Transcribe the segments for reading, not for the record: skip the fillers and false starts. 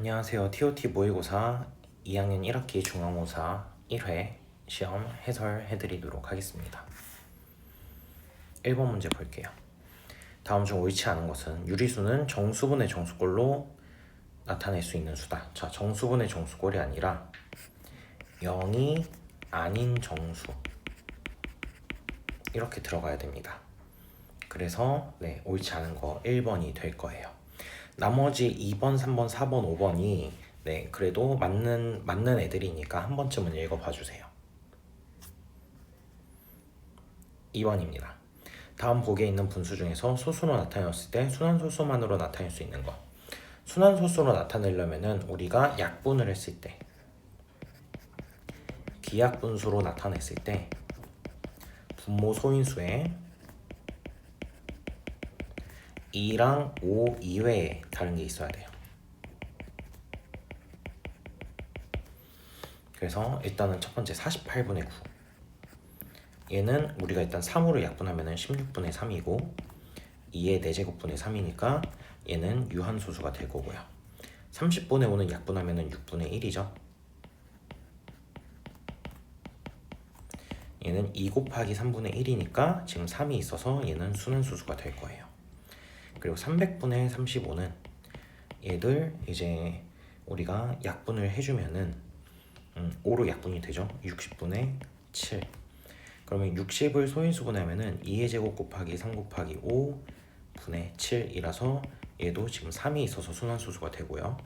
안녕하세요. TOT 모의고사 2학년 1학기 중앙고사 1회 시험 해설해드리도록 하겠습니다. 1번 문제 볼게요. 다음 중 옳지 않은 것은 유리수는 정수분의 정수꼴로 나타낼 수 있는 수다. 자, 정수분의 정수꼴이 아니라 0이 아닌 정수 이렇게 들어가야 됩니다. 그래서 옳지 않은 거 1번이 될 거예요. 나머지 2번, 3번, 4번, 5번이 그래도 맞는 애들이니까 한 번쯤은 읽어봐 주세요. 2번입니다. 다음 보기에 있는 분수 중에서 소수로 나타냈을 때 순환소수만으로 나타낼 수 있는 거. 순환소수로 나타내려면은 우리가 약분을 했을 때 기약분수로 나타냈을 때 분모 소인수에 2랑 5 이외에 다른 게 있어야 돼요. 그래서 일단은 첫 번째 48분의 9. 얘는 우리가 일단 3으로 약분하면 16분의 3이고 2의 4제곱분의 3이니까 얘는 유한소수가 될 거고요. 30분의 5는 약분하면 6분의 1이죠. 얘는 2 곱하기 3분의 1이니까 지금 3이 있어서 얘는 순환소수가 될 거예요. 그리고 300분의 35는 얘들 이제 우리가 약분을 해주면은 5로 약분이 되죠. 60분의 7. 그러면 60을 소인수분하면은 2의 제곱 곱하기 3 곱하기 5 분의 7이라서 얘도 지금 3이 있어서 순환소수가 되고요.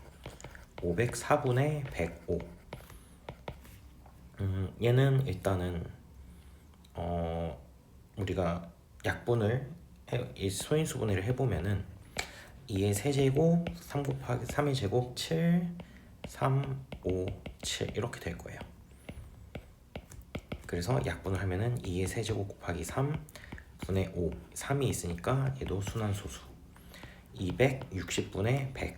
504분의 105. 얘는 일단은 우리가 약분을 이 소인수분해를 해보면은 2의 세제곱 3 곱하기 3의 제곱 7 3 5 7 이렇게 될 거예요. 그래서 약분을 하면은 2의 세제곱 곱하기 3 분의 5 3이 있으니까 얘도 순환소수 260분의 100.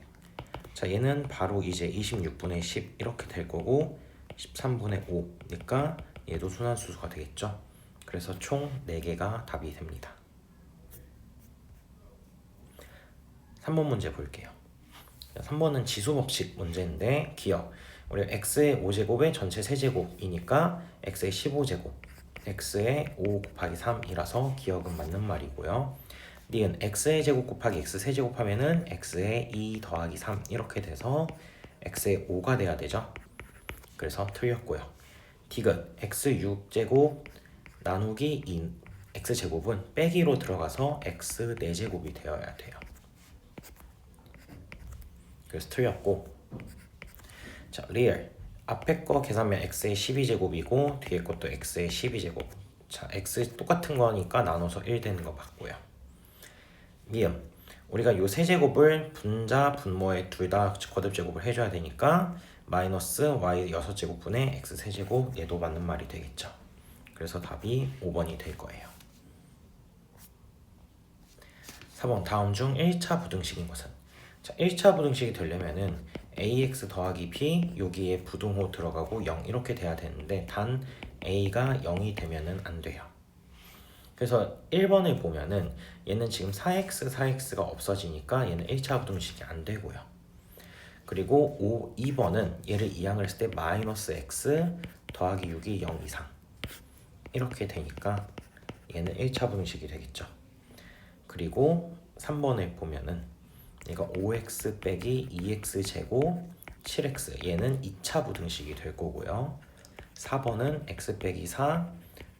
자, 얘는 바로 이제 26분의 10 이렇게 될 거고 13분의 5니까 얘도 순환소수가 되겠죠. 그래서 총 4개가 답이 됩니다. 3번 문제 볼게요. 3번은 지수법칙 문제인데 기억. 우리 x의 5제곱의 전체 세제곱이니까 x의 15제곱, x의 5 곱하기 3이라서 기억은 맞는 말이고요. 니은 x의 제곱 곱하기 x 세제곱 하면은 x의 2 더하기 3 이렇게 돼서 x의 5가 돼야 되죠. 그래서 틀렸고요. 디귿 x 6제곱 나누기 2 x제곱은 빼기로 들어가서 x 4제곱이 되어야 돼요. 그래서 틀렸고, 자, 리얼 앞에 거 계산하면 x의 12제곱이고 뒤에 것도 x의 12제곱. 자, x 똑같은 거니까 나눠서 1 되는 거 맞고요. 미음 우리가 요 세제곱을 분자 분모에 둘 다 거듭제곱을 해줘야 되니까 마이너스 y 6제곱분의 x 세제곱 얘도 맞는 말이 되겠죠. 그래서 답이 5번이 될 거예요. 4번 다음 중 1차 부등식인 것은. 자, 1차 부등식이 되려면은 ax 더하기 b 여기에 부등호 들어가고 0 이렇게 돼야 되는데 단 a가 0이 되면은 안 돼요. 그래서 1번을 보면은 얘는 지금 4x가 없어지니까 얘는 1차 부등식이 안 되고요. 그리고 2번은 얘를 이항을 했을 때 마이너스 x 더하기 6이 0 이상 이렇게 되니까 얘는 1차 부등식이 되겠죠. 그리고 3번을 보면은 얘가 5x 빼기 2x 제곱 7x 얘는 2차 부등식이 될 거고요. 4번은 x 빼기 4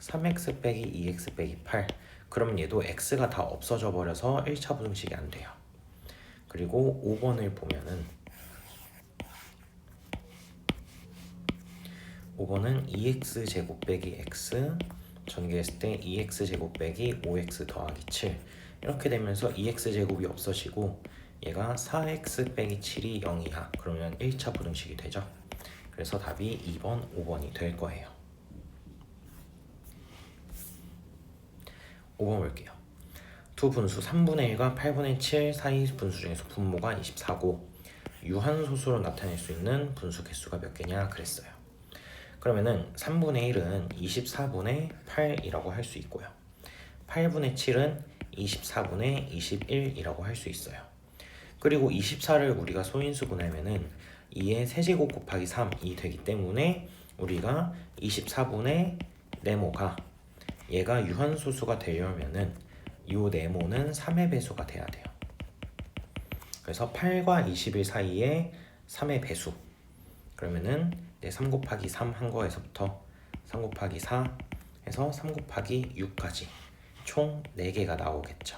3x 빼기 2x 빼기 8. 그럼 얘도 x가 다 없어져 버려서 1차 부등식이 안 돼요. 그리고 5번을 보면은 5번은 2x 제곱 빼기 x 전개했을 때 2x 제곱 빼기 5x 더하기 7 이렇게 되면서 2x 제곱이 없어지고 얘가 4x 빼기 7이 0이야. 그러면 1차 부등식이 되죠. 그래서 답이 2번, 5번이 될 거예요. 5번 볼게요. 두 분수 3분의 1과 8분의 7 사이 분수 중에서 분모가 24고 유한소수로 나타낼 수 있는 분수 개수가 몇 개냐 그랬어요. 그러면은 3분의 1은 24분의 8이라고 할 수 있고요. 8분의 7은 24분의 21이라고 할 수 있어요. 그리고 24를 우리가 소인수 분하면은 2의 세제곱 곱하기 3이 되기 때문에 우리가 24분의 네모가 얘가 유한소수가 되려면은 요 네모는 3의 배수가 돼야 돼요. 그래서 8과 21 사이에 3의 배수. 그러면은 3 곱하기 3 한 거에서부터 3 곱하기 4 해서 3 곱하기 6까지 총 4개가 나오겠죠.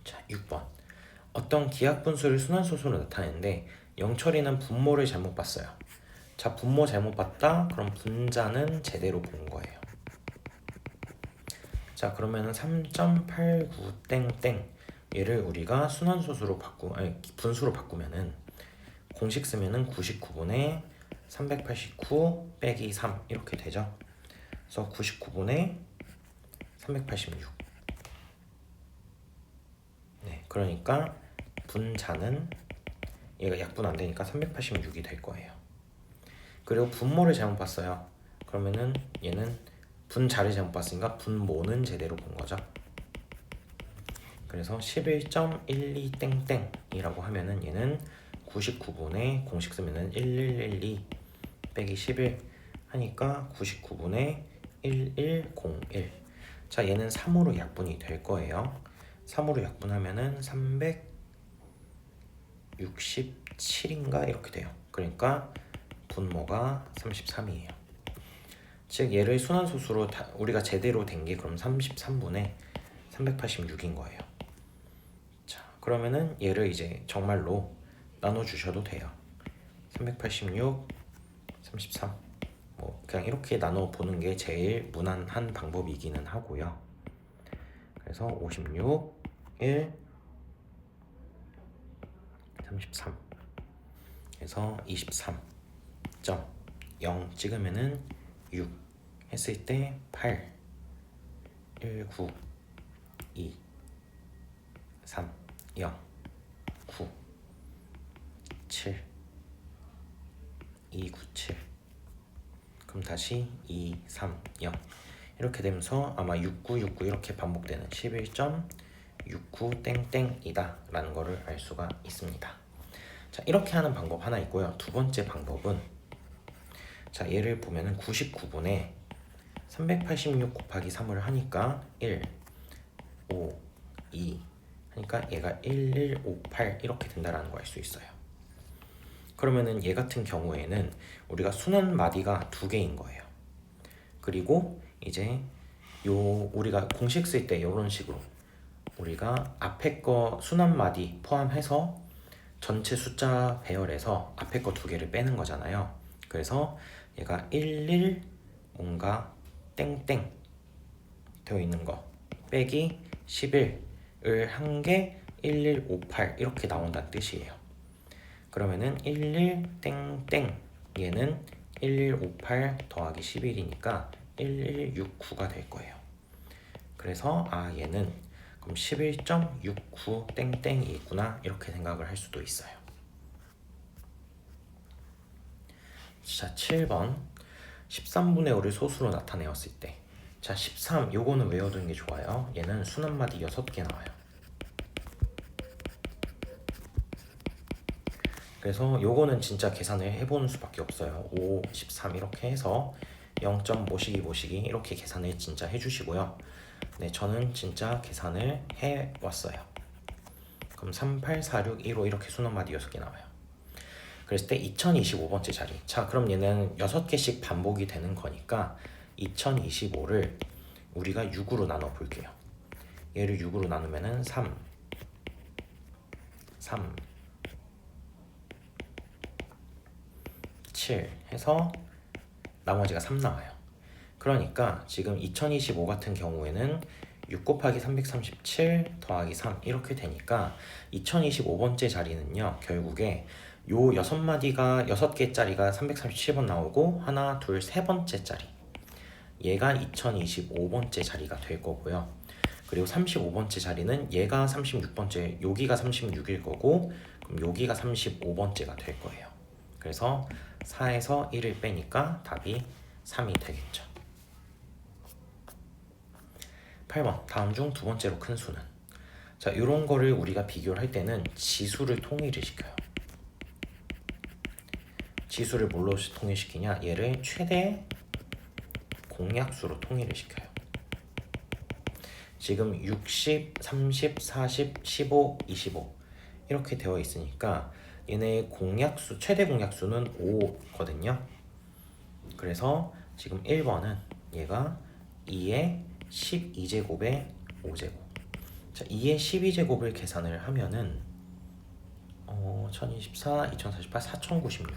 자, 6번. 어떤 기하분수를 순환소수로 나타내는데 영철이는 분모를 잘못 봤어요. 자, 분모 잘못 봤다? 그럼 분자는 제대로 본 거예요. 자, 그러면은 3.89 땡땡 얘를 우리가 순환소수로 분수로 바꾸면은 공식 쓰면은 99분의 389 빼기 3 이렇게 되죠. 그래서 99분의 386. 네, 그러니까 분자는 얘가 약분 안 되니까 386이 될 거예요. 그리고 분모를 잘못 봤어요. 그러면은 얘는 분자를 잘못 봤으니까 분모는 제대로 본 거죠. 그래서 11.12 땡땡이라고 하면은 얘는 99분의 공식 쓰면은 1112 빼기 11 하니까 99분의 1101. 자, 얘는 3으로 약분이 될 거예요. 3으로 약분하면은 367인가 이렇게 돼요. 그러니까 분모가 33이에요. 즉 얘를 순환소수로 우리가 제대로 된 게 그럼 33분의 386인 거예요. 자, 그러면은 얘를 이제 정말로 나눠주셔도 돼요. 386, 33. 뭐 그냥 이렇게 나눠 보는 게 제일 무난한 방법이기는 하고요. 그래서 56, 1, 33. 그래서 23.0 찍으면은 6 했을 때 8, 1, 9, 2, 3, 0, 9, 7, 2, 9, 7. 그럼 다시 2, 3, 0 이렇게 되면서 아마 69, 69 이렇게 반복되는 11.69 땡땡이다 라는 거를 알 수가 있습니다. 자, 이렇게 하는 방법 하나 있고요. 두 번째 방법은 자, 얘를 보면은 99분에 386 곱하기 3을 하니까 1, 5, 2 하니까 얘가 1158 이렇게 된다라는 거 알 수 있어요. 그러면은 얘 같은 경우에는 우리가 순환 마디가 2개인 거예요. 그리고 이제 우리가 공식 쓸 때 이런 식으로 우리가 앞에 거 순환 마디 포함해서 전체 숫자 배열에서 앞에 거 2개를 빼는 거잖아요. 그래서 얘가 11 뭔가 땡땡 되어 있는 거 빼기 11을 한 게 1158 이렇게 나온다는 뜻이에요. 그러면은 11 땡땡 얘는 1158 더하기 11이니까 1169가 될 거예요. 그래서 얘는 그럼 11.69 땡땡이 있구나 이렇게 생각을 할 수도 있어요. 자, 7번 13분의 5를 소수로 나타내었을 때 자, 13 요거는 외워두는 게 좋아요. 얘는 순환마디 6개 나와요. 그래서 요거는 진짜 계산을 해보는 수밖에 없어요. 5, 13 이렇게 해서 0. 모시기 이렇게 계산을 진짜 해주시고요. 네, 저는 진짜 계산을 해왔어요. 그럼 3, 8, 4, 6, 1, 5 이렇게 순환마디 6개 나와요. 그랬을 때 2025번째 자리. 자, 그럼 얘는 6개씩 반복이 되는 거니까 2025를 우리가 6으로 나눠 볼게요. 얘를 6으로 나누면은 3, 7 해서 나머지가 3 나와요. 그러니까 지금 2025 같은 경우에는 6 곱하기 337 더하기 3 이렇게 되니까 2025번째 자리는요 결국에 요 6마디가 6개짜리가 337번 나오고 하나 둘 세 번째 자리 얘가 2025번째 자리가 될 거고요. 그리고 35번째 자리는 얘가 36번째 여기가 36일 거고 그럼 여기가 35번째가 될 거예요. 그래서 4에서 1을 빼니까 답이 3이 되겠죠. 8번 다음 중 두 번째로 큰 수는. 자, 이런 거를 우리가 비교를 할 때는 지수를 통일을 시켜요. 지수를 뭘로 통일시키냐? 얘를 최대 공약수로 통일을 시켜요. 지금 60, 30, 40, 15, 25 이렇게 되어 있으니까 얘네 공약수, 최대 공약수는 5거든요. 그래서 지금 1번은 얘가 2의 12제곱의 5제곱. 자, 2의 12제곱을 계산을 하면은 1024, 2048, 4096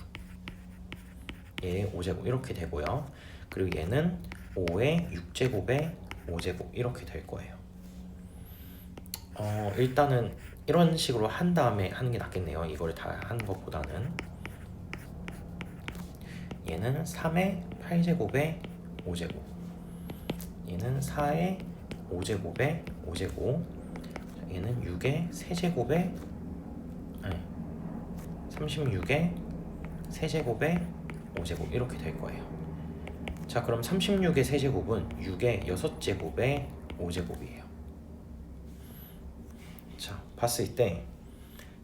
얘의 5제곱 이렇게 되고요. 그리고 얘는 5의 6제곱의 5제곱 이렇게 될 거예요. 일단은 이런 식으로 한 다음에 하는 게 낫겠네요. 이걸 다 하는 것보다는. 얘는 3의 8제곱의 5제곱, 얘는 4의 5제곱의 5제곱, 얘는 6의 세제곱의 36의 세제곱의 5제곱 이렇게 될 거예요. 자, 그럼 36의 세제곱은 6의 6제곱의 5제곱이에요. 자, 봤을 때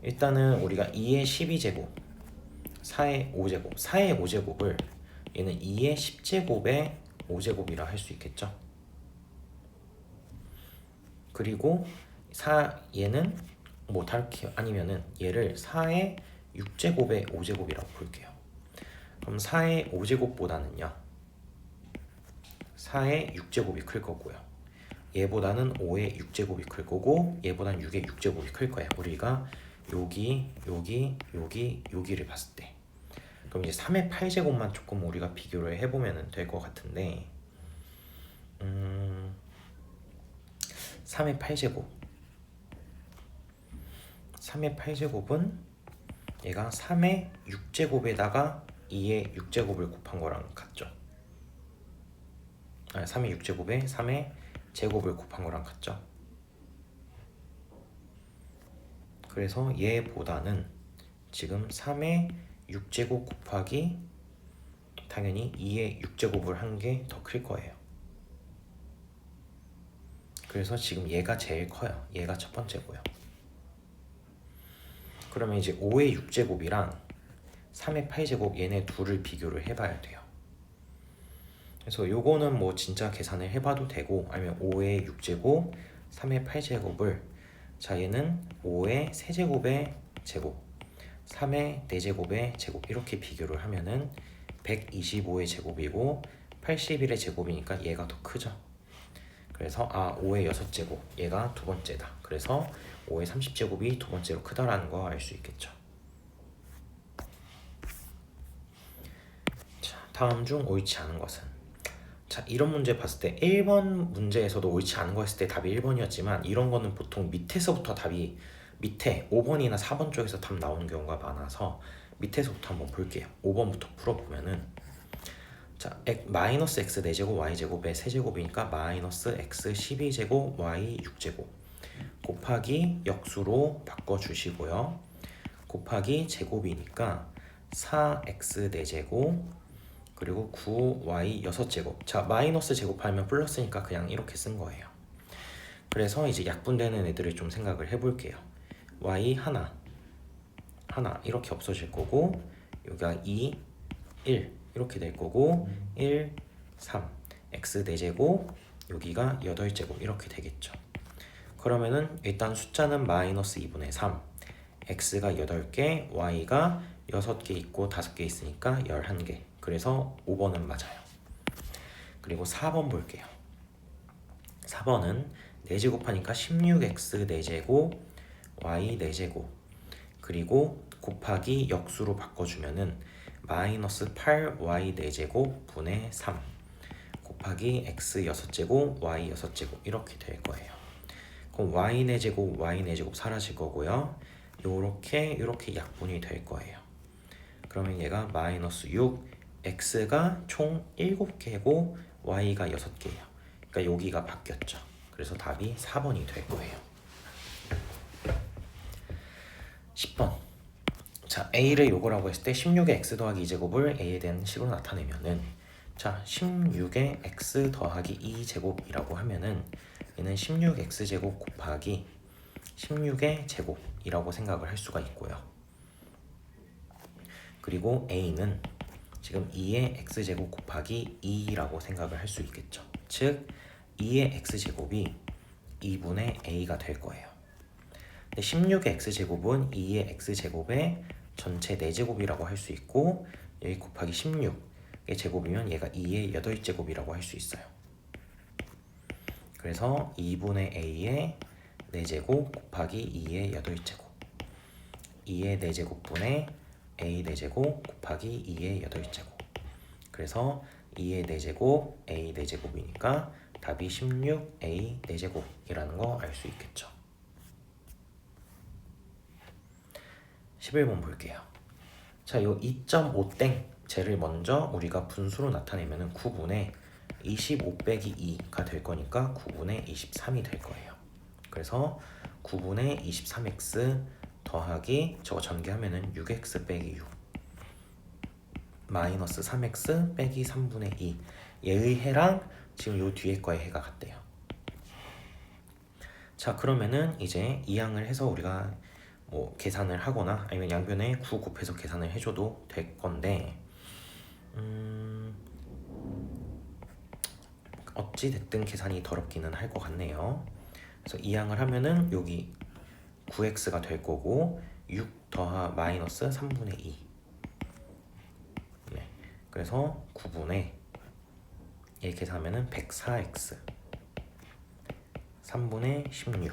일단은 우리가 2의 12제곱, 4의 5제곱, 4의 5제곱을 얘는 2의 10제곱의 5제곱이라 할 수 있겠죠. 그리고 얘는 뭐 다르게 아니면은 얘를 4의 6제곱의 5제곱이라고 볼게요. 그럼 4의 5제곱보다는요 4의 6제곱이 클 거고요. 얘보다는 5의 6제곱이 클 거고 얘보다는 6의 6제곱이 클 거예요. 우리가 여기를 봤을 때. 그럼 이제 3의 8제곱만 조금 우리가 비교를 해보면 될 것 같은데 3의 8제곱 3의 8제곱은 얘가 3의 6제곱에다가 2의 6제곱을 곱한 거랑 같죠. 3의 6제곱에 3의 제곱을 곱한 거랑 같죠. 그래서 얘보다는 지금 3의 6제곱 곱하기 당연히 2의 6제곱을 한 게 더 클 거예요. 그래서 지금 얘가 제일 커요. 얘가 첫 번째고요. 그러면 이제 5의 6제곱이랑 3의 8제곱 얘네 둘을 비교를 해봐야 돼요. 그래서 요거는 뭐 진짜 계산을 해봐도 되고 아니면 5의 6제곱, 3의 8제곱을 자 얘는 5의 세제곱의 제곱, 3의 4제곱의 제곱 이렇게 비교를 하면은 125의 제곱이고 81의 제곱이니까 얘가 더 크죠. 그래서 5의 6제곱 얘가 두 번째다. 그래서 5의 30제곱이 두 번째로 크다라는 거 알 수 있겠죠. 자, 다음 중 옳지 않은 것은. 자, 이런 문제 봤을 때 1번 문제에서도 옳지 않은 거 했을 때 답이 1번이었지만 이런 거는 보통 밑에서부터 답이 밑에 5번이나 4번 쪽에서 답 나오는 경우가 많아서 밑에서부터 한번 볼게요. 5번부터 풀어보면은 자, 마이너스 x 4제곱 y제곱의 세제곱이니까 마이너스 x 12제곱 y 6제곱 곱하기 역수로 바꿔주시고요. 곱하기 제곱이니까 4x 4제곱 그리고 9y 6제곱. 자, 마이너스 제곱하면 플러스니까 그냥 이렇게 쓴 거예요. 그래서 이제 약분되는 애들을 좀 생각을 해볼게요. y 하나 이렇게 없어질 거고 여기가 2, 1 이렇게 될 거고 1, 3 x 4제곱 여기가 8제곱 이렇게 되겠죠. 그러면은 일단 숫자는 마이너스 2분의 3 x가 8개 y가 6개 있고 5개 있으니까 11개. 그래서 5번은 맞아요. 그리고 4번 볼게요. 4번은 4제곱하니까 16x 4제곱 y 4제곱 그리고 곱하기 역수로 바꿔주면은 마이너스 8y 4제곱 분의 3 곱하기 x 6제곱 y 6제곱 이렇게 될 거예요. 그럼 y 4제곱 y 4제곱 사라질 거고요. 요렇게 약분이 될 거예요. 그러면 얘가 마이너스 6 x가 총 7개고 y가 6개예요. 그러니까 여기가 바뀌었죠. 그래서 답이 4번이 될 거예요. 10번. 자, a를 요거라고 했을 때 16의 x 더하기 2제곱을 a에 대한 식으로 나타내면은 자, 16의 x 더하기 2제곱이라고 하면은 얘는 16x제곱 곱하기 16의 제곱이라고 생각을 할 수가 있고요. 그리고 a는 지금 2의 x제곱 곱하기 2라고 생각을 할 수 있겠죠. 즉 2의 x제곱이 2분의 a가 될 거예요. 근데 16의 x제곱은 2의 x제곱의 전체 4제곱이라고 할 수 있고, 여기 곱하기 16의 제곱이면 얘가 2의 8제곱이라고 할 수 있어요. 그래서 2분의 a의 4제곱 곱하기 2의 8제곱, 2의 4제곱분의 a 4제곱 곱하기 2의 8제곱. 그래서 2의 4제곱 a 4제곱이니까 답이 16a 4제곱이라는 거 알 수 있겠죠. 11번 볼게요. 자, 요 2.5땡 쟤를 먼저 우리가 분수로 나타내면 9분의 25 빼기 2가 될 거니까 9분의 23이 될 거예요. 그래서 9분의 23x 더하기 저거 전개하면은 6x 빼기 6 마이너스 3x 빼기 3분의 2. 얘의 해랑 지금 요 뒤에 거의 해가 같대요. 자, 그러면은 이제 이항을 해서 우리가 뭐 계산을 하거나 아니면 양변에 9 곱해서 계산을 해줘도 될 건데, 어찌 됐든 계산이 더럽기는 할 것 같네요. 그래서 이항을 하면은 여기 9x가 될 거고 6 더하 마이너스 3분의 2. 네. 그래서 9분의 얘 계산하면은 104x 3분의 16.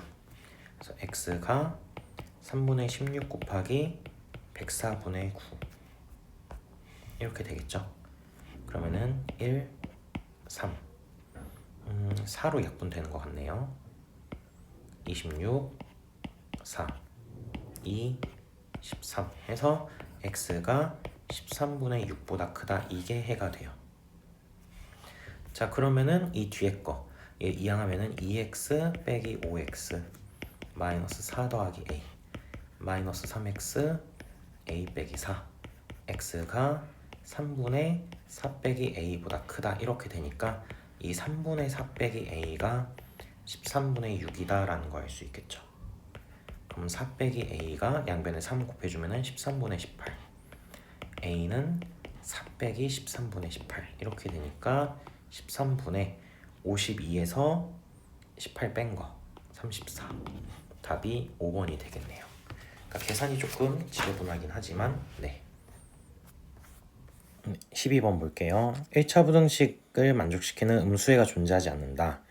그래서 x가 3분의 16 곱하기 104분의 9 이렇게 되겠죠. 그러면은 1, 3 4로 약분되는 것 같네요. 26, 4, 2, 13 해서 x가 13분의 6보다 크다, 이게 해가 돼요. 자, 그러면은 이 뒤에 거 얘 이항하면은 2x 빼기 5x 마이너스 4 더하기 a 마이너스 3x a 빼기 4 x가 3분의 4 빼기 a보다 크다, 이렇게 되니까 이 3분의 4 빼기 a가 13분의 6이다 라는 거 알 수 있겠죠. 그럼 4 빼기 a가 양변에 3 곱해주면 13분의 18, a는 4 빼기 13분의 18 이렇게 되니까 13분의 52에서 18 뺀 거 34, 답이 5번이 되겠네요. 그러니까 계산이 조금 지저분하긴 하지만, 네. 12번 볼게요. 1차 부등식을 만족시키는 음수회가 존재하지 않는다.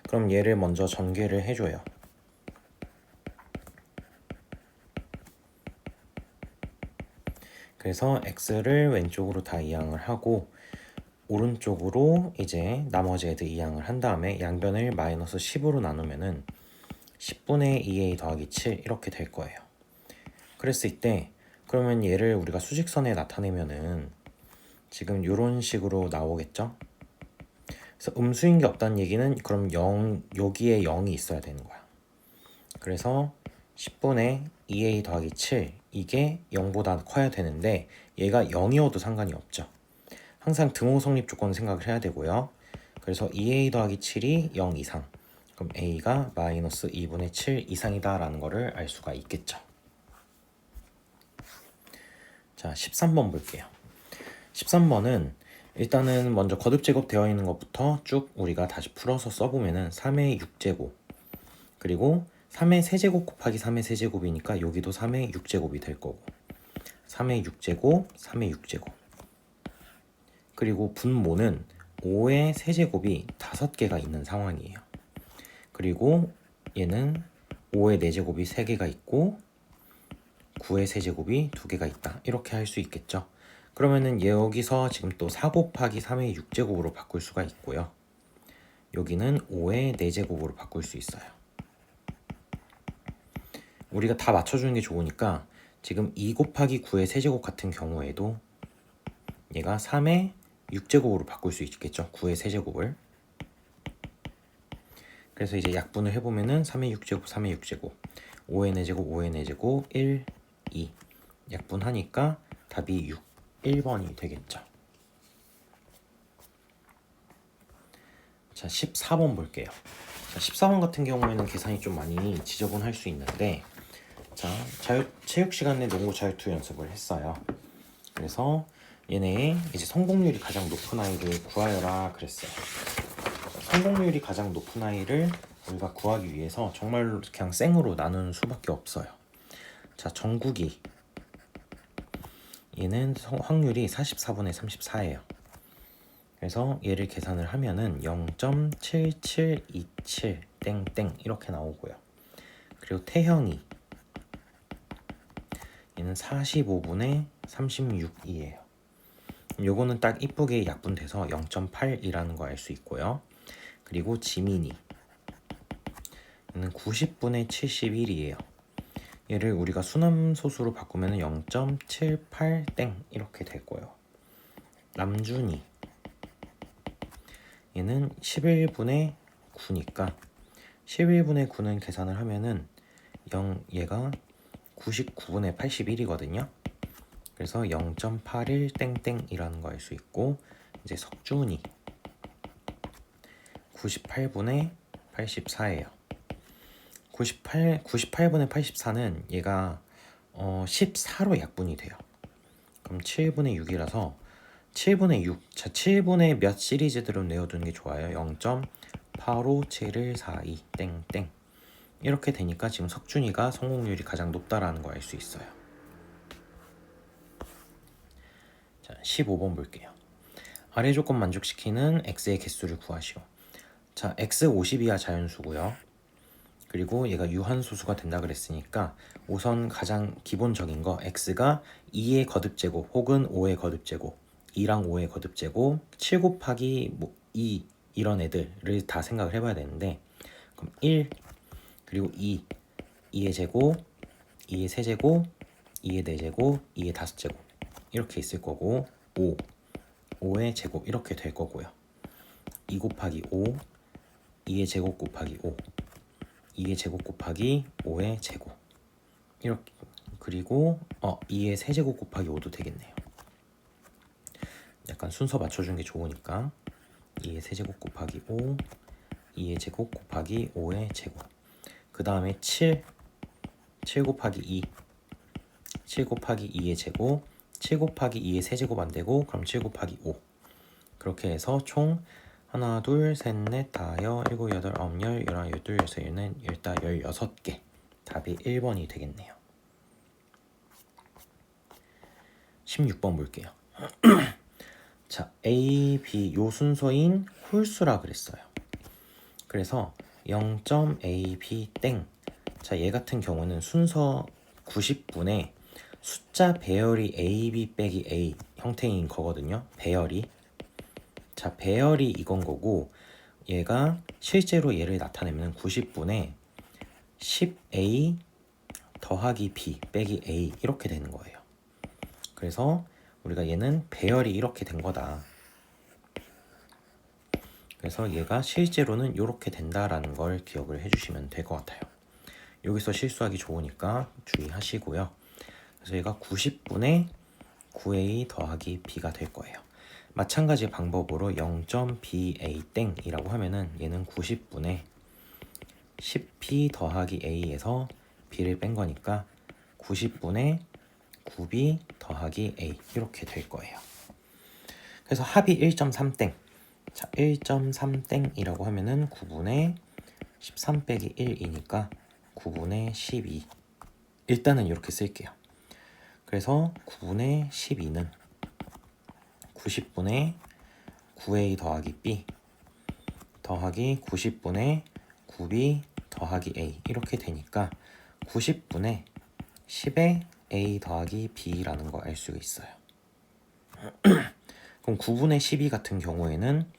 그럼 얘를 먼저 전개를 해줘요. 그래서 x를 왼쪽으로 다 이항을 하고 오른쪽으로 이제 나머지 애들 이항을 한 다음에 양변을 마이너스 10으로 나누면은 10분의 2a 더하기 7 이렇게 될 거예요. 그랬을 때 그러면 얘를 우리가 수직선에 나타내면은 지금 이런 식으로 나오겠죠. 그래서 음수인 게 없다는 얘기는 그럼 0, 여기에 0이 있어야 되는 거야. 그래서 10분의 2a 더하기 7 이게 0보다 커야 되는데 얘가 0이어도 상관이 없죠. 항상 등호 성립 조건 생각을 해야 되고요. 그래서 2a 더하기 7이 0 이상, 그럼 a가 마이너스 2분의 7 이상이다 라는 거를 알 수가 있겠죠. 자, 13번 볼게요. 13번은 일단은 먼저 거듭 제곱되어 있는 것부터 쭉 우리가 다시 풀어서 써보면은 3의 6제곱 그리고 3의 세제곱 곱하기 3의 세제곱이니까 여기도 3의 6제곱이 될 거고 3의 6제곱, 3의 6제곱 그리고 분모는 5의 세제곱이 5개가 있는 상황이에요. 그리고 얘는 5의 4제곱이 3개가 있고 9의 세제곱이 2개가 있다, 이렇게 할 수 있겠죠. 그러면은 여기서 지금 또 4 곱하기 3의 6제곱으로 바꿀 수가 있고요. 여기는 5의 4제곱으로 바꿀 수 있어요. 우리가 다 맞춰주는 게 좋으니까 지금 2 곱하기 9의 세제곱 같은 경우에도 얘가 3의 6제곱으로 바꿀 수 있겠죠. 9의 세제곱을. 그래서 이제 약분을 해보면은 3의 6제곱, 3의 6제곱 5의 4제곱, 5의 4제곱 1, 2 약분하니까 답이 6, 1번이 되겠죠. 자, 14번 볼게요. 자, 14번 같은 경우에는 계산이 좀 많이 지저분할 수 있는데, 자, 체육 시간에 농구 자유투 연습을 했어요. 그래서 얘네 이제 성공률이 가장 높은 아이를 구하여라 그랬어요. 성공률이 가장 높은 아이를 우리가 구하기 위해서 정말 그냥 생으로 나누는 수밖에 없어요. 자, 정국이 얘는 확률이 44분의 34예요. 그래서 얘를 계산을 하면은 0.7727 땡땡 이렇게 나오고요. 그리고 태형이 얘는 45분의 36이에요. 요거는 딱 이쁘게 약분돼서 0.8이라는 거 알 수 있고요. 그리고 지민이 얘는 90분의 71이에요. 얘를 우리가 수남소수로 바꾸면 0.78땡 이렇게 될 거예요. 남준이 얘는 11분의 9니까 11분의 9는 계산을 하면은 얘가 99분의 81이거든요. 그래서 0.81 땡땡이라는 거 알 수 있고, 이제 석준이 98분의 84예요. 98분의 84는 얘가 14로 약분이 돼요. 그럼 7분의 6이라서 7분의 6, 자 7분의 몇 시리즈들은 외워두는 게 좋아요. 0.857142 땡땡 이렇게 되니까 지금 석준이가 성공률이 가장 높다라는 거 알 수 있어요. 자, 15번 볼게요. 아래 조건 만족시키는 x의 개수를 구하시오. 자, x 50이야 자연수고요. 그리고 얘가 유한소수가 된다 그랬으니까 우선 가장 기본적인 거 x가 2의 거듭제곱 혹은 5의 거듭제곱, 2랑 5의 거듭제곱, 7 곱하기 2 이런 애들을 다 생각을 해봐야 되는데, 그럼 1 그리고 2의 제곱, 2의 세제곱, 2의 4제곱, 2의 5제곱 이렇게 있을 거고, 5의 제곱 이렇게 될 거고요. 2 곱하기 5, 2의 제곱 곱하기 5, 2의 제곱 곱하기 5의 제곱 이렇게, 그리고 2의 세제곱 곱하기 5도 되겠네요. 약간 순서 맞춰주는 게 좋으니까 2의 세제곱 곱하기 5, 2의 제곱 곱하기 5의 제곱, 그 다음에 7 곱하기 2, 7 곱하기 2의 제곱, 7 곱하기 2의 세제곱 안되고 그럼 7 곱하기 5, 그렇게 해서 총 하나, 둘, 셋, 넷, 다, 여, 일곱, 여덟, 아홉, 열, 열하나, 열둘, 열셋, 열넷, 열다, 16개. 답이 1번이 되겠네요. 16번 볼게요. 자, A, B 요 순서인 홀수라 그랬어요. 그래서 0.AB 땡. 자, 얘 같은 경우는 순서 90분에 숫자 배열이 AB 빼기 A 형태인 거거든요. 배열이. 자, 배열이 이건 거고, 얘가 실제로 얘를 나타내면 90분에 10A 더하기 B 빼기 A 이렇게 되는 거예요. 그래서 우리가 얘는 배열이 이렇게 된 거다. 그래서 얘가 실제로는 이렇게 된다라는 걸 기억을 해주시면 될 것 같아요. 여기서 실수하기 좋으니까 주의하시고요. 그래서 얘가 90분의 9A 더하기 B가 될 거예요. 마찬가지 방법으로 0.BA 땡이라고 하면은 얘는 90분의 10B 더하기 A에서 B를 뺀 거니까 90분의 9B 더하기 A 이렇게 될 거예요. 그래서 합이 1.3 땡. 자, 1.3 땡이라고 하면은 9분의 13 빼기 1이니까 9분의 12. 일단은 이렇게 쓸게요. 그래서 9분의 12는 90분의 9A 더하기 B 더하기 90분의 9B 더하기 A 이렇게 되니까 90분의 10의 A 더하기 B라는 거 알 수 있어요. 그럼 9분의 12 같은 경우에는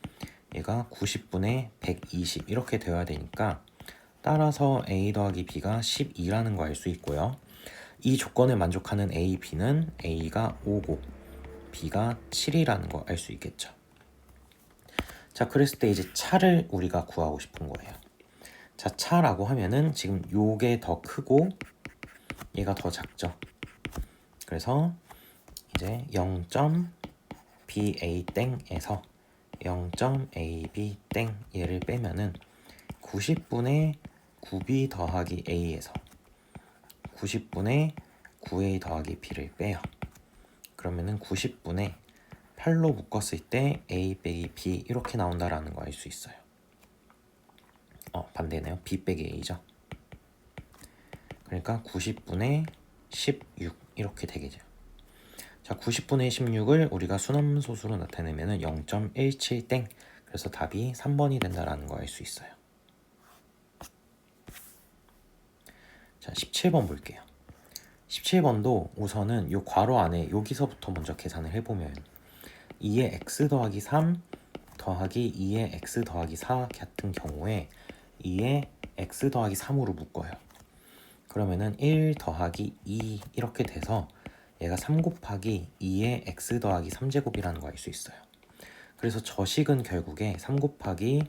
얘가 90분의 120 이렇게 되어야 되니까 따라서 A 더하기 B가 12라는 거 알 수 있고요. 이 조건을 만족하는 A, B는 A가 5고 B가 7이라는 거 알 수 있겠죠. 자, 그랬을 때 이제 차를 우리가 구하고 싶은 거예요. 자, 차라고 하면은 지금 요게 더 크고 얘가 더 작죠. 그래서 이제 0.BA 땡에서 0.AB 땡 얘를 빼면은 90분의 9b 더하기 a에서 90분의 9a 더하기 b를 빼요. 그러면은 90분의 8로 묶었을 때 a 빼기 b 이렇게 나온다라는 거 알 수 있어요. 반대네요. b 빼기 a죠. 그러니까 90분의 16 이렇게 되겠죠. 자, 90분의 16을 우리가 순함소수로 나타내면 0.17땡. 그래서 답이 3번이 된다라는 거 알 수 있어요. 자, 17번 볼게요. 17번도 우선은 요 괄호 안에 여기서부터 먼저 계산을 해보면 2의 x 더하기 3 더하기 2의 x 더하기 4 같은 경우에 2의 x 더하기 3으로 묶어요. 그러면은 1 더하기 2 이렇게 돼서 얘가 3 곱하기 2의 x 더하기 3제곱이라는 거 알 수 있어요. 그래서 저식은 결국에 3 곱하기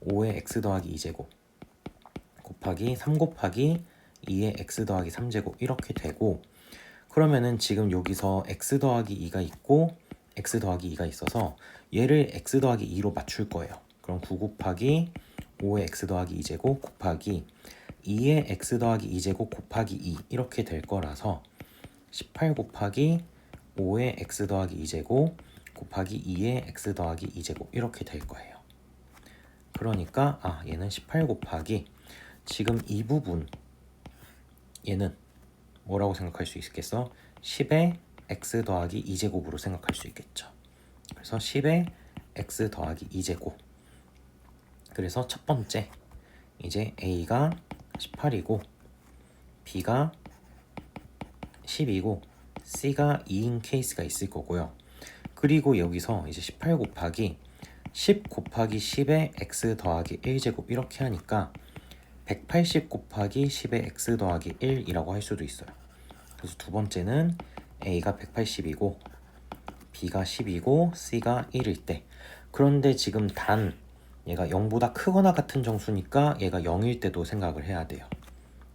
5의 x 더하기 2제곱 곱하기 3 곱하기 2의 x 더하기 3제곱 이렇게 되고, 그러면은 지금 여기서 x 더하기 2가 있고 x 더하기 2가 있어서 얘를 x 더하기 2로 맞출 거예요. 그럼 9 곱하기 5의 x 더하기 2제곱 곱하기 2의 x 더하기 2제곱 곱하기 2 이렇게 될 거라서 18 곱하기 5의 x 더하기 2제곱 곱하기 2의 x 더하기 2제곱 이렇게 될 거예요. 그러니까 얘는 18 곱하기 지금 이 부분 얘는 뭐라고 생각할 수 있겠어? 10의 x 더하기 2제곱으로 생각할 수 있겠죠. 그래서 10의 x 더하기 2제곱. 그래서 첫 번째 이제 a가 18이고 b가 10이고 c가 2인 케이스가 있을 거고요. 그리고 여기서 이제 18 곱하기 10 곱하기 10의 x 더하기 1제곱 이렇게 하니까 180 곱하기 10의 x 더하기 1이라고 할 수도 있어요. 그래서 두 번째는 a가 180이고 b가 10이고 c가 1일 때, 그런데 지금 단 얘가 0보다 크거나 같은 정수니까 얘가 0일 때도 생각을 해야 돼요.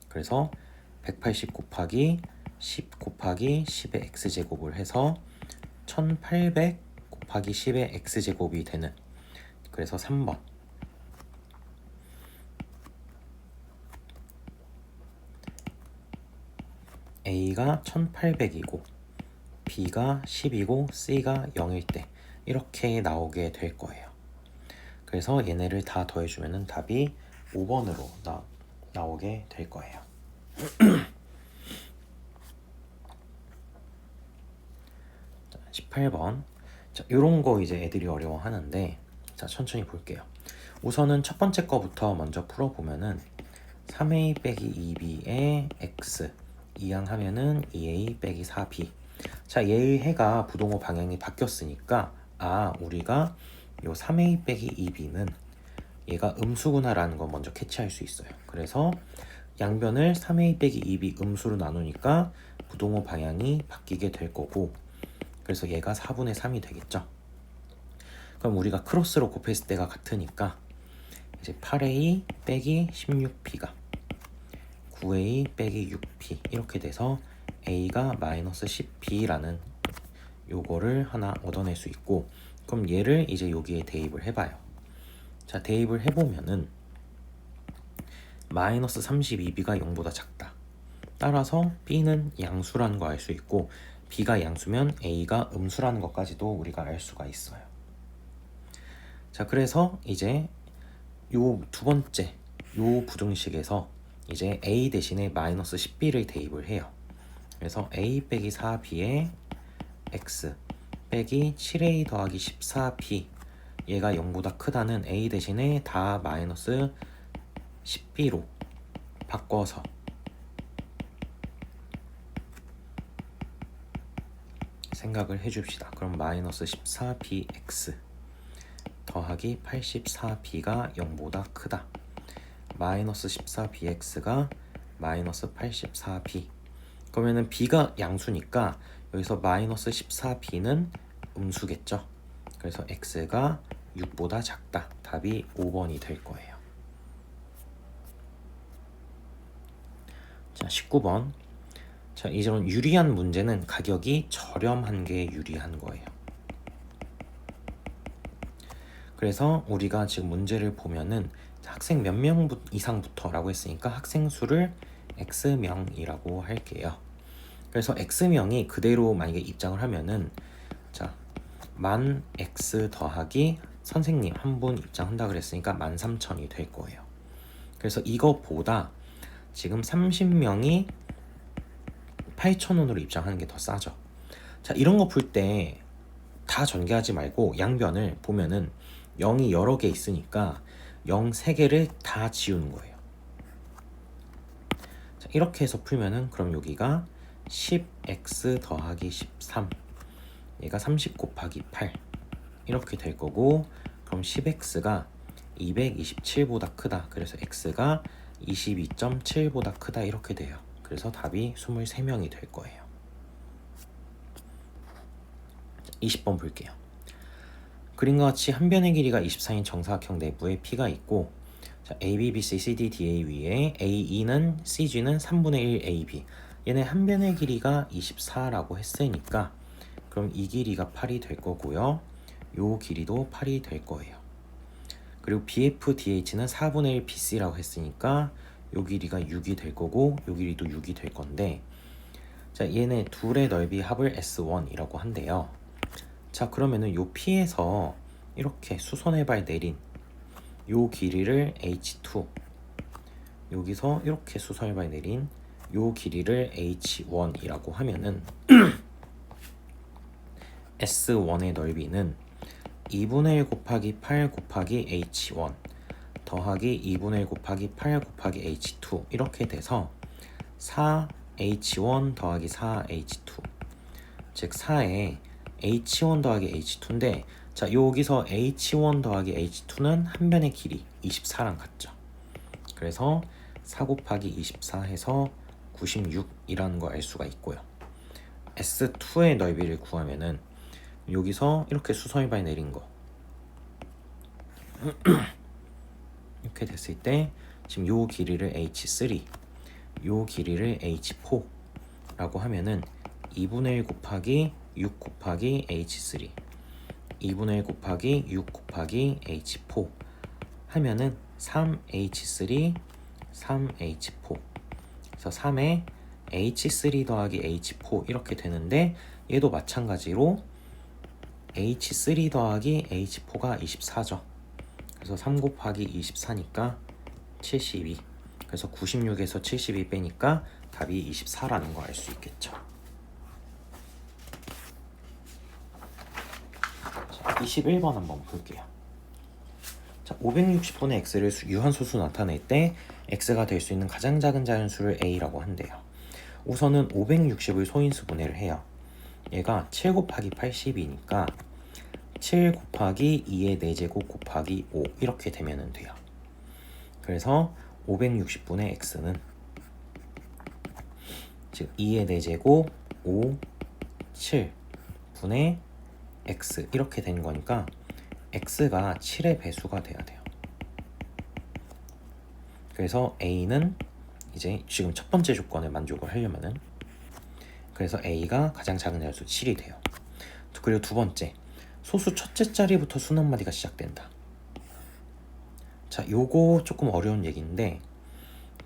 그래서 180 곱하기 10 곱하기 10의 x제곱을 해서 1800 곱하기 10의 x제곱이 되는, 그래서 3번 a가 1800이고 b가 10이고 c가 0일 때 이렇게 나오게 될 거예요. 그래서 얘네를 다 더해주면 답이 5번으로 나오게 될 거예요. 자, 18번. 자, 요런 거 이제 애들이 어려워하는데, 자, 천천히 볼게요. 우선은 첫 번째 거부터 먼저 풀어보면은 3a 빼기 2b의 x 이항하면은 2a 빼기 4b. 자, 얘의 해가 부동호 방향이 바뀌었으니까 우리가 요 3a 빼기 2b는 얘가 음수구나 라는 거 먼저 캐치할 수 있어요. 그래서 양변을 3a 빼기 2b 음수로 나누니까 부동호 방향이 바뀌게 될 거고, 그래서 얘가 4분의 3이 되겠죠. 그럼 우리가 크로스로 곱했을 때가 같으니까 이제 8a 빼기 16b가 9a 빼기 6b 이렇게 돼서 a가 마이너스 10b라는 요거를 하나 얻어낼 수 있고, 그럼 얘를 이제 여기에 대입을 해봐요. 자, 대입을 해보면은 마이너스 32b가 0보다 작다. 따라서 b는 양수라는 거 알 수 있고, b가 양수면 a가 음수라는 것까지도 우리가 알 수가 있어요. 자, 그래서 이제 요 두 번째 요 부등식에서 이제 a 대신에 마이너스 10b를 대입을 해요. 그래서 a 빼기 4b에 x 빼기 7a 더하기 14b, 얘가 0보다 크다는 a 대신에 다 마이너스 10b로 바꿔서 생각을 해줍시다. 그럼 마이너스 14bx 더하기 84b가 0보다 크다. 마이너스 14bx가 마이너스 84b. 그러면은 b가 양수니까 여기서 마이너스 14b는 음수겠죠. 그래서 x가 6보다 작다. 답이 5번이 될 거예요. 자, 19번. 자, 이런 유리한 문제는 가격이 저렴한 게 유리한 거예요. 그래서 우리가 지금 문제를 보면은 학생 몇 명 이상부터 라고 했으니까 학생 수를 X명이라고 할게요. 그래서 X명이 그대로 만약에 입장을 하면은 자, 만 X 더하기 선생님 한 분 입장한다 그랬으니까 13,000이 될 거예요. 그래서 이거보다 지금 30명이 8,000원으로 입장하는 게 더 싸죠. 자, 이런 거 풀 때 다 전개하지 말고 양변을 보면은 0이 여러 개 있으니까 0 3개를 다 지우는 거예요. 자, 이렇게 해서 풀면은 그럼 여기가 10x 더하기 13 얘가 30 곱하기 8 이렇게 될 거고, 그럼 10x가 227보다 크다. 그래서 x가 22.7보다 크다 이렇게 돼요. 그래서 답이 23명이 될 거예요. 20번 볼게요. 그림과 같이 한 변의 길이가 24인 정사각형 내부에 P가 있고, 자, A, B, B, C, C, D, D, A 위에 A, E는 CG는 3분의 1 A, B. 얘네 한 변의 길이가 24라고 했으니까 그럼 이 길이가 8이 될 거고요. 요 길이도 8이 될 거예요. 그리고 BF, DH는 4분의 1 BC라고 했으니까 요 길이가 6이 될 거고 요 길이도 6이 될 건데, 자, 얘네 둘의 넓이 합을 S1이라고 한대요. 자, 그러면은 요 P에서 이렇게 수선해발 내린 요 길이를 H2, 여기서 이렇게 수선해발 내린 요 길이를 H1이라고 하면은 S1의 넓이는 2분의 1 곱하기 8 곱하기 H1 더하기 2분의 1 곱하기 8 곱하기 H2 이렇게 돼서 4H1 더하기 4H2, 즉 4에 H1 더하기 H2인데, 자, 여기서 H1 더하기 H2는 한 변의 길이 24랑 같죠. 그래서 4 곱하기 24 해서 96이라는 거 알 수가 있고요. S2의 넓이를 구하면은 여기서 이렇게 수선해발 내린 거 이렇게 됐을 때 지금 요 길이를 H3, 요 길이를 H4라고 하면은 2분의 1 곱하기 6 곱하기 H3, 2분의 1 곱하기 6 곱하기 H4 하면은 3H3, 3H4. 그래서 3에 H3 더하기 H4 이렇게 되는데, 얘도 마찬가지로 H3 더하기 H4가 24죠. 그래서 3 곱하기 24니까 72. 그래서 96에서 72 빼니까 답이 24라는 거 알 수 있겠죠. 21번 한번 볼게요. 자, 560분의 x를 유한소수 나타낼 때 x가 될 수 있는 가장 작은 자연수를 a라고 한대요. 우선은 560을 소인수 분해를 해요. 얘가 7 곱하기 80이니까 7 곱하기 2의 4제곱 곱하기 5 이렇게 되면 돼요. 그래서 560분의 x는 즉 2의 4제곱 5, 7분의 x 이렇게 된 거니까 x가 7의 배수가 돼야 돼요. 그래서 a는 이제 지금 첫 번째 조건에 만족을 하려면은, 그래서 a가 가장 작은 자연수 7이 돼요. 그리고 두 번째, 소수 첫째 자리부터 순 한 마디가 시작된다. 자, 요거 조금 어려운 얘기인데,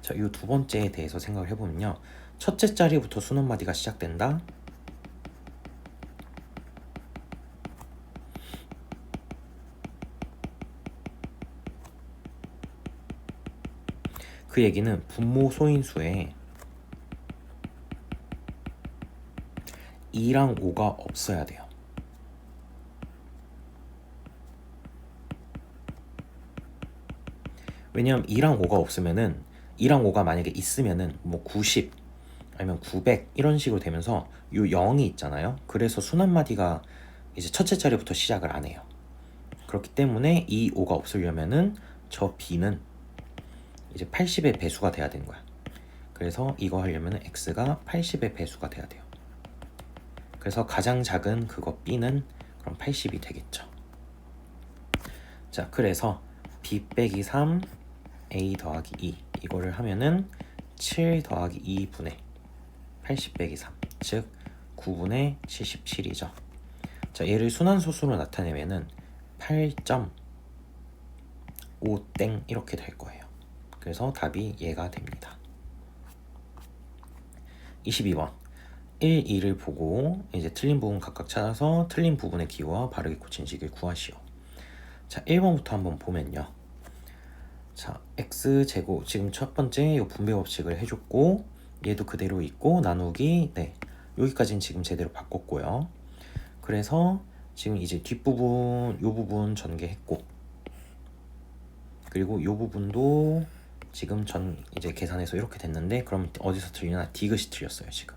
자, 요 두 번째에 대해서 생각을 해보면요, 첫째 자리부터 순 한 마디가 시작된다. 그 얘기는 분모 소인수에 2랑 5가 없어야 돼요. 왜냐면 2랑 5가 없으면은, 2랑 5가 만약에 있으면은 뭐 90 아니면 900 이런 식으로 되면서 요 0이 있잖아요. 그래서 순 한 마디가 이제 첫째 자리부터 시작을 안 해요. 그렇기 때문에 이 5가 없으려면은 저 b는 이제 80의 배수가 돼야 되는 거야. 그래서 이거 하려면 x가 80의 배수가 돼야 돼요. 그래서 가장 작은 그거 b는 그럼 80이 되겠죠. 자, 그래서 b 빼기 3 a 더하기 2 이거를 하면은 7 더하기 2분의 80 빼기 3, 즉 9분의 77이죠. 자, 얘를 순환소수로 나타내면은 5땡 이렇게 될 거예요. 그래서 답이 얘가 됩니다. 22번 1, 2를 보고 이제 틀린 부분 각각 찾아서 틀린 부분의 기호와 바르게 고친 식을 구하시오. 자, 1번부터 한번 보면요. 자, x제곱 지금 첫 번째 이 분배 법칙을 해줬고 얘도 그대로 있고 나누기 네 여기까지는 지금 제대로 바꿨고요. 그래서 지금 이제 뒷부분 요 부분 전개했고 그리고 요 부분도 지금 이제 계산해서 이렇게 됐는데 그럼 어디서 틀리나 디귿이 틀렸어요. 지금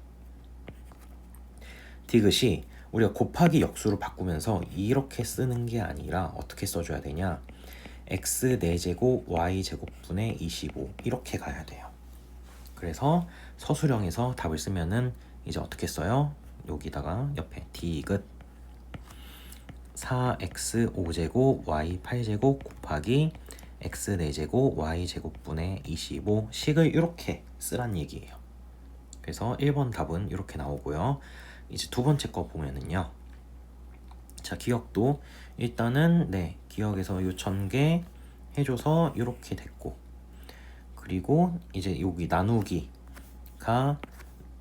디귿이 우리가 곱하기 역수로 바꾸면서 이렇게 쓰는 게 아니라 어떻게 써줘야 되냐, x 4제곱 y 제곱분의 25 이렇게 가야 돼요. 그래서 서술형에서 답을 쓰면은 이제 어떻게 써요? 여기다가 옆에 디귿 4x 5제곱 y 8제곱 곱하기 x 4제곱 y 제곱분의 25 식을 이렇게 쓰란 얘기예요. 그래서 1번 답은 이렇게 나오고요. 이제 두 번째 거 보면은요. 자, 기억도 일단은 네 기억에서 요 전개 해줘서 이렇게 됐고 그리고 이제 여기 나누기가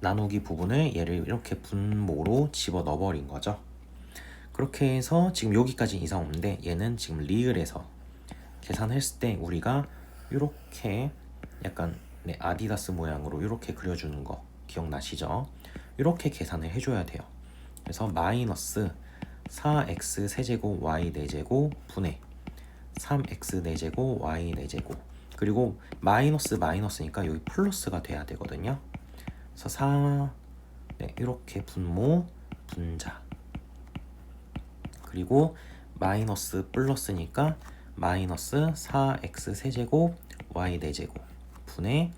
나누기 부분을 얘를 이렇게 분모로 집어 넣어버린 거죠. 그렇게 해서 지금 여기까지 이상 없는데 얘는 지금 리을에서 계산했을 때 우리가 이렇게 약간 네, 아디다스 모양으로 이렇게 그려주는 거 기억나시죠? 이렇게 계산을 해줘야 돼요. 그래서 마이너스 4x 세제곱 y 4제곱 분의 3x 4제곱 y 4제곱 그리고 마이너스니까 여기 플러스가 돼야 되거든요. 그래서 4 네, 이렇게 분모 분자 그리고 마이너스 플러스니까 마이너스 4x 세제곱 y 4제곱 분의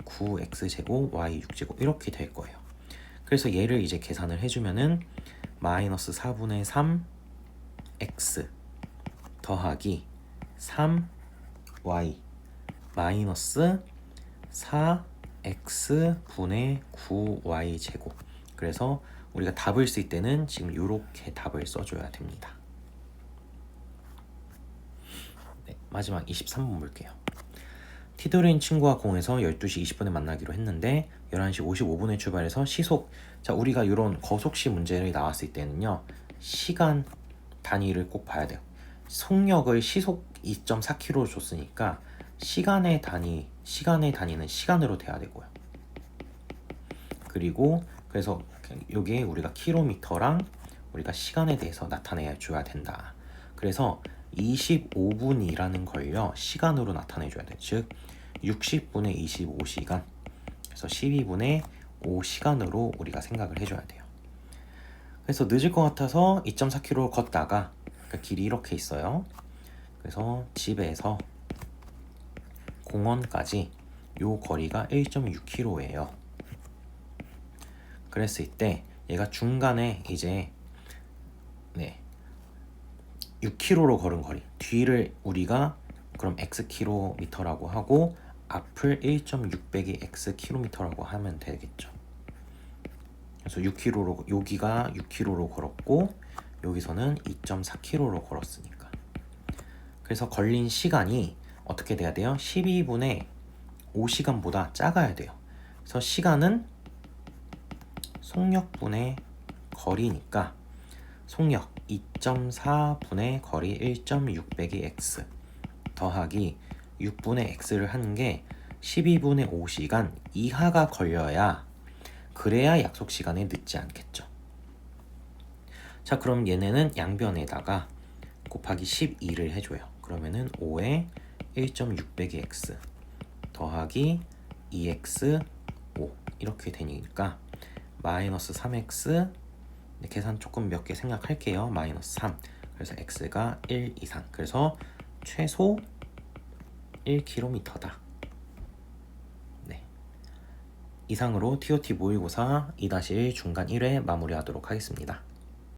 9x 제곱 y 6제곱 이렇게 될 거예요. 그래서 얘를 이제 계산을 해주면은 마이너스 4분의 3 x 더하기 3 y 마이너스 4 x 분의 9 y 제곱. 그래서 우리가 답을 쓸 때는 지금 이렇게 답을 써줘야 됩니다. 네, 마지막 23번 볼게요. 티돌인 친구와 공에서 12시 20분에 만나기로 했는데 11시 55분에 출발해서 시속, 자 우리가 이런 거속시 문제를 나왔을 때는요 시간 단위를 꼭 봐야 돼요. 속력을 시속 2.4km 줬으니까 시간의 단위는 시간으로 돼야 되고요. 그리고 그래서 여기에 우리가 킬로미터랑 우리가 시간에 대해서 나타내 줘야 된다. 그래서 25분이라는 걸요 시간으로 나타내 줘야 돼. 즉 60분의 25시간 그래서 12분의 5시간으로 우리가 생각을 해줘야 돼요. 그래서 늦을 것 같아서 2.4km 걷다가 그러니까 길이 이렇게 있어요. 그래서 집에서 공원까지 요 거리가 1.6km예요. 그랬을 때 얘가 중간에 이제 네 6km로 걸은 거리 뒤를 우리가 그럼 xkm라고 하고 앞을 1.6배기 xkm라고 하면 되겠죠. 그래서 6km로 여기가 6km로 걸었고 여기서는 2.4km로 걸었으니까 그래서 걸린 시간이 어떻게 돼야 돼요? 12분의 5시간보다 작아야 돼요. 그래서 시간은 속력분의 거리니까 속력 2.4분의 거리 1.6배기 x 더하기 6분의 x를 하는 게 12분의 5시간 이하가 걸려야 그래야 약속 시간에 늦지 않겠죠. 자 그럼 얘네는 양변에다가 곱하기 12를 해줘요. 그러면은 5에 1.6배기 x 더하기 2x 5 이렇게 되니까 마이너스 3x 계산 조금 몇 개 생각할게요. 마이너스 3 그래서 x가 1 이상 그래서 최소 1km다. 네. 이상으로 TOT 모의고사 2-1 중간 1회 마무리하도록 하겠습니다.